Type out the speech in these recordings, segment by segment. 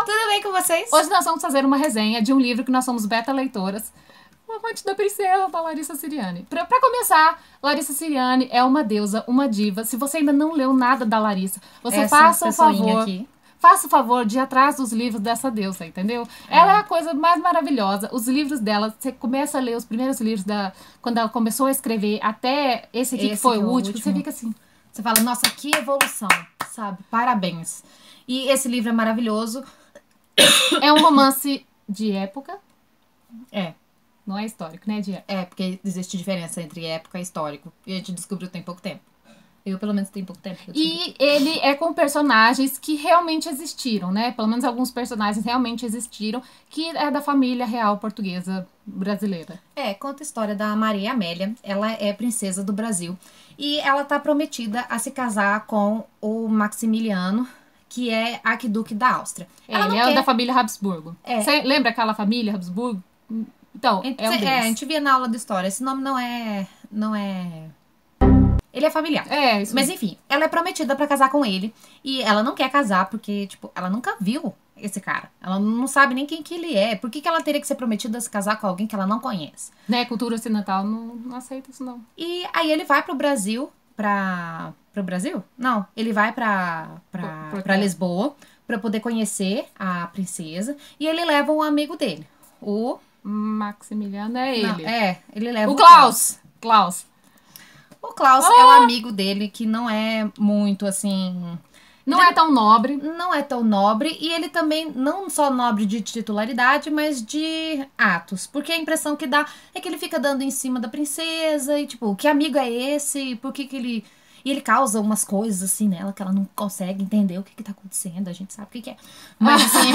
pessoal! Tudo bem com vocês? Hoje nós vamos fazer uma resenha de um livro que nós somos beta-leitoras. O Amante da Princesa, da Larissa Siriani. Pra começar, Larissa Siriani é uma deusa, uma diva. Se você ainda não leu nada da Larissa, você faça o favor de ir atrás dos livros dessa deusa, entendeu? Ela é a coisa mais maravilhosa. Os livros dela, você começa a ler os primeiros livros quando ela começou a escrever, até esse aqui que foi o último, você fica assim... Você fala, nossa, que evolução, sabe? Parabéns. E esse livro é maravilhoso. É um romance de época. É. Não é histórico, né? É, porque existe diferença entre época e histórico. E a gente descobriu tem pouco tempo. Eu, pelo menos, tenho pouco tempo. E ele é com personagens que realmente existiram, né? Pelo menos alguns personagens realmente existiram, que é da família real portuguesa brasileira. É, conta a história da Maria Amélia. Ela é princesa do Brasil. E ela tá prometida a se casar com o Maximiliano, que é arquiduque da Áustria. Ele é da família Habsburgo. Você lembra aquela família Habsburgo? Então, é um deles. A gente via na aula de história. Esse nome não é... Ele é familiar. É, isso Mas enfim, ela é prometida pra casar com ele. E ela não quer casar porque, tipo, ela nunca viu esse cara. Ela não sabe nem quem que ele é. Por que ela teria que ser prometida a se casar com alguém que ela não conhece? Né, cultura ocidental não aceita isso, não. E aí ele vai pro Brasil, pro Brasil? Não, ele vai pra Lisboa pra poder conhecer a princesa. E ele leva um amigo dele, o... Maximiliano é ele. Não, ele leva o Klaus. O Klaus é um amigo dele que não é muito, assim... Não é tão nobre. Não é tão nobre. E ele também, não só nobre de titularidade, mas de atos. Porque a impressão que dá é que ele fica dando em cima da princesa. E tipo, que amigo é esse? Por que que ele... E ele causa umas coisas assim nela que ela não consegue entender o que que tá acontecendo. A gente sabe o que que é. Mas assim...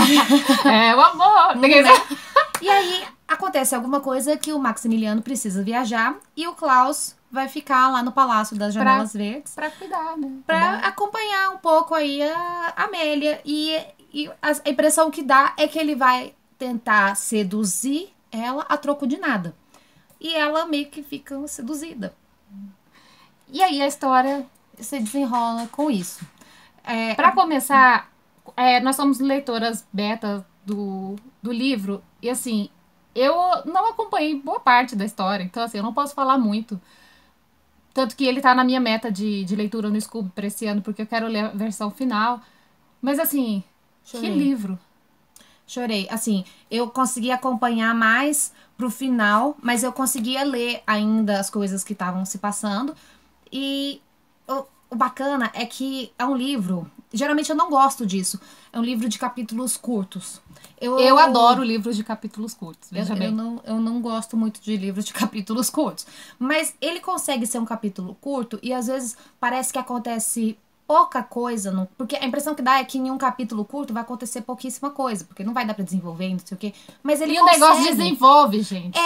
é o amor. Né? E aí, acontece alguma coisa que o Maximiliano precisa viajar. E o Klaus... vai ficar lá no Palácio das Janelas Verdes. Pra cuidar, né? Pra acompanhar um pouco aí a Amélia. E a impressão que dá é que ele vai tentar seduzir ela a troco de nada. E ela meio que fica seduzida. E aí a história se desenrola com isso. Pra começar, nós somos leitoras beta do livro. E assim, eu não acompanhei boa parte da história. Então assim, eu não posso falar muito. Tanto que ele tá na minha meta de leitura no Scooby pra esse ano, porque eu quero ler a versão final. Mas assim, Chorei. Que livro. Chorei. Assim, eu consegui acompanhar mais pro final, mas eu conseguia ler ainda as coisas que estavam se passando. E o bacana é que é um livro... Geralmente eu não gosto disso. É um livro de capítulos curtos. Eu adoro livros de capítulos curtos, veja bem. Eu não gosto muito de livros de capítulos curtos. Mas ele consegue ser um capítulo curto e às vezes parece que acontece pouca coisa. Porque a impressão que dá é que em um capítulo curto vai acontecer pouquíssima coisa. Porque não vai dar pra desenvolver, não sei o quê. Mas ele consegue. E o negócio desenvolve, gente.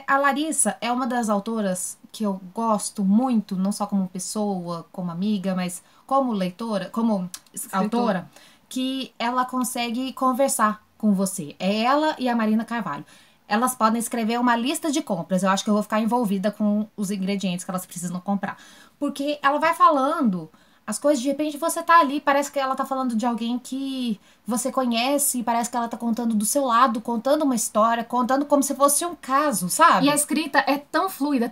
A Larissa é uma das autoras que eu gosto muito, não só como pessoa, como amiga, mas como leitora, como autora, que ela consegue conversar com você. É ela e a Marina Carvalho. Elas podem escrever uma lista de compras. Eu acho que eu vou ficar envolvida com os ingredientes que elas precisam comprar. Porque ela vai falando as coisas, de repente você tá ali, parece que ela tá falando de alguém que você conhece, parece que ela tá contando do seu lado, contando uma história, contando como se fosse um caso, sabe? E a escrita é tão fluida,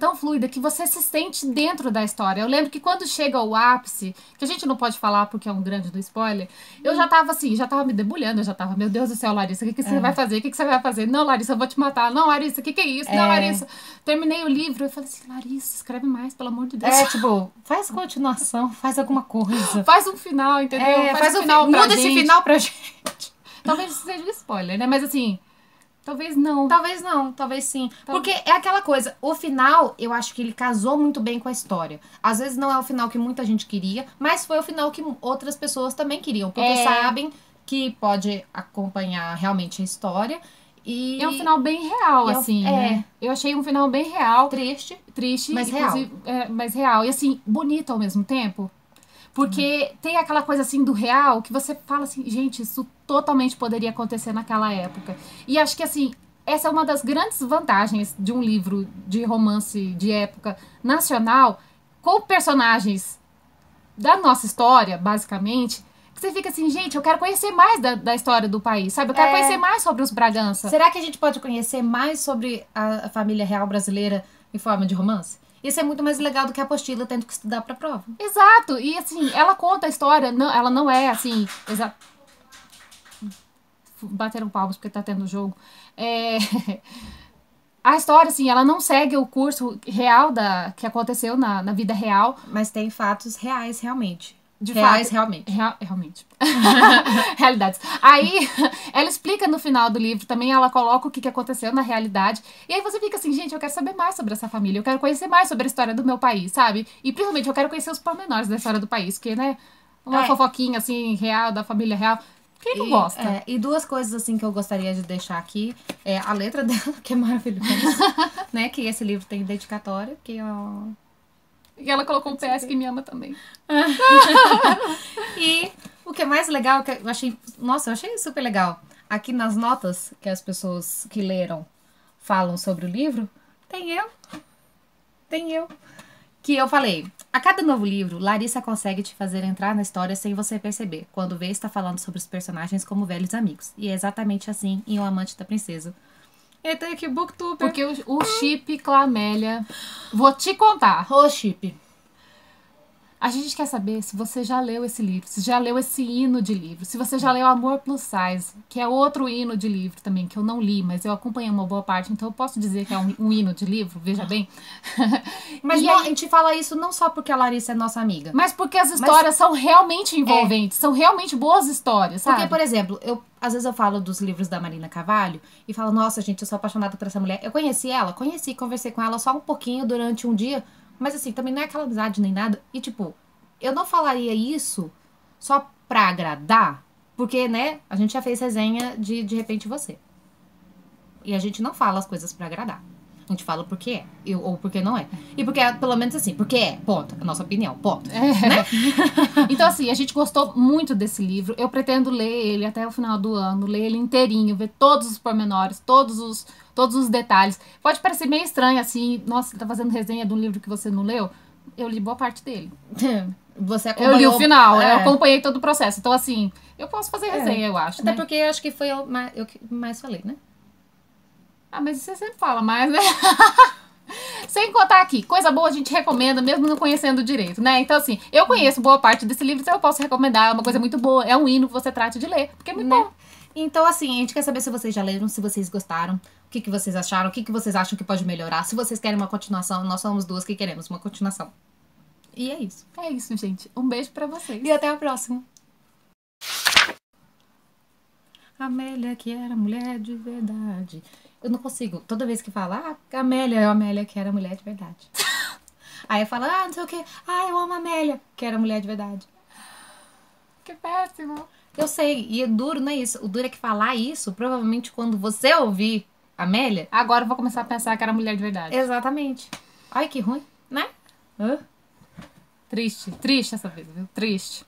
que você se sente dentro da história. Eu lembro que quando chega ao ápice, que a gente não pode falar porque é um grande do spoiler, eu já tava assim, já tava me debulhando, eu já tava, meu Deus do céu, Larissa, o que você vai fazer? O que você vai fazer? Não, Larissa, eu vou te matar. Não, Larissa, o que é isso? Não, Larissa. Terminei o livro, eu falei assim, Larissa, escreve mais, pelo amor de Deus. Tipo, faz continuação, faz alguma coisa. Faz um final, entendeu? Faz um final pra muda gente. esse final pra gente. Talvez seja um spoiler, né? Mas assim, talvez não. Talvez não, talvez sim. Porque é aquela coisa, o final, eu acho que ele casou muito bem com a história. Às vezes não é o final que muita gente queria, mas foi o final que outras pessoas também queriam. Porque sabem que pode acompanhar realmente a história. E é um final bem real, assim, né? Eu achei um final bem real. Triste, mas real. Mas real. E assim, bonito ao mesmo tempo. Porque tem aquela coisa assim do real que você fala assim, gente, isso totalmente poderia acontecer naquela época. E acho que assim, essa é uma das grandes vantagens de um livro de romance de época nacional, com personagens da nossa história, basicamente, que você fica assim, gente, eu quero conhecer mais da história do país, sabe? Eu quero conhecer mais sobre os Bragança. Será que a gente pode conhecer mais sobre a família real brasileira em forma de romance? Isso é muito mais legal do que a apostila tendo que estudar pra prova. Exato. E assim, ela conta a história, não, ela não é assim... Bateram palmas porque tá tendo jogo. A história, assim, ela não segue o curso real que aconteceu na vida real. Mas tem fatos reais, realmente. Realmente. Realidades. Aí, ela explica no final do livro, também ela coloca o que aconteceu na realidade. E aí você fica assim, gente, eu quero saber mais sobre essa família. Eu quero conhecer mais sobre a história do meu país, sabe? E principalmente eu quero conhecer os pormenores da história do país. Porque, né, uma fofoquinha, assim, real, da família real. Quem não gosta? E duas coisas, assim, que eu gostaria de deixar aqui. É a letra dela, que é maravilhosa. Né? Que esse livro tem dedicatória, que ó... E ela colocou um PS que me ama também. E o que é mais legal, que eu achei... Nossa, eu achei super legal. Aqui nas notas que as pessoas que leram falam sobre o livro, tem eu. Que eu falei, a cada novo livro, Larissa consegue te fazer entrar na história sem você perceber. Quando vê, está falando sobre os personagens como velhos amigos. E é exatamente assim em O Amante da Princesa. Então aqui, Booktuber. Porque o chip Clamélia... Vou te contar. O chip. A gente quer saber se você já leu esse livro, se já leu esse hino de livro, se você já leu Amor Plus Size, que é outro hino de livro também, que eu não li, mas eu acompanhei uma boa parte, então eu posso dizer que é um hino de livro, veja bem. Mas não, a gente fala isso não só porque a Larissa é nossa amiga. Mas porque as histórias são realmente envolventes, são realmente boas histórias, sabe? Porque, por exemplo, às vezes eu falo dos livros da Marina Carvalho e falo, nossa, gente, eu sou apaixonada por essa mulher. Eu conheci ela, conversei com ela só um pouquinho durante um dia, mas assim, também não é aquela amizade nem nada. E tipo, eu não falaria isso só pra agradar, porque, né, a gente já fez resenha de repente você. E a gente não fala as coisas pra agradar. A gente fala porque é, ou porque não é. E porque é, pelo menos assim, porque é, ponto. A nossa opinião, ponto. Né? Então, assim, a gente gostou muito desse livro. Eu pretendo ler ele até o final do ano, ler ele inteirinho, ver todos os pormenores, todos os detalhes. Pode parecer meio estranho, assim, nossa, você tá fazendo resenha de um livro que você não leu? Eu li boa parte dele. Você acompanhou... Eu li o final, eu acompanhei todo o processo. Então, assim, eu posso fazer resenha, eu acho, até né? porque eu acho que foi eu que mais falei, né? Ah, mas você sempre fala mais, né? Sem contar aqui, coisa boa a gente recomenda, mesmo não conhecendo direito, né? Então, assim, eu conheço boa parte desse livro, então eu posso recomendar, é uma coisa muito boa, é um hino que você trate de ler, porque é muito bom. Então, assim, a gente quer saber se vocês já leram, se vocês gostaram, o que vocês acharam, o que vocês acham que pode melhorar, se vocês querem uma continuação, nós somos duas que queremos uma continuação. E é isso. É isso, gente. Um beijo pra vocês. E até a próxima. Amélia que era mulher de verdade. Eu não consigo. Toda vez que fala, Amélia é a Amélia que era mulher de verdade. Aí eu falo, não sei o que. Eu amo a Amélia que era mulher de verdade. Que péssimo. Eu sei. E é duro, não é isso. O duro é que falar isso, provavelmente quando você ouvir Amélia... Agora eu vou começar a pensar que era mulher de verdade. Exatamente. Ai, que ruim, né? Triste. Triste essa vez, viu? Triste.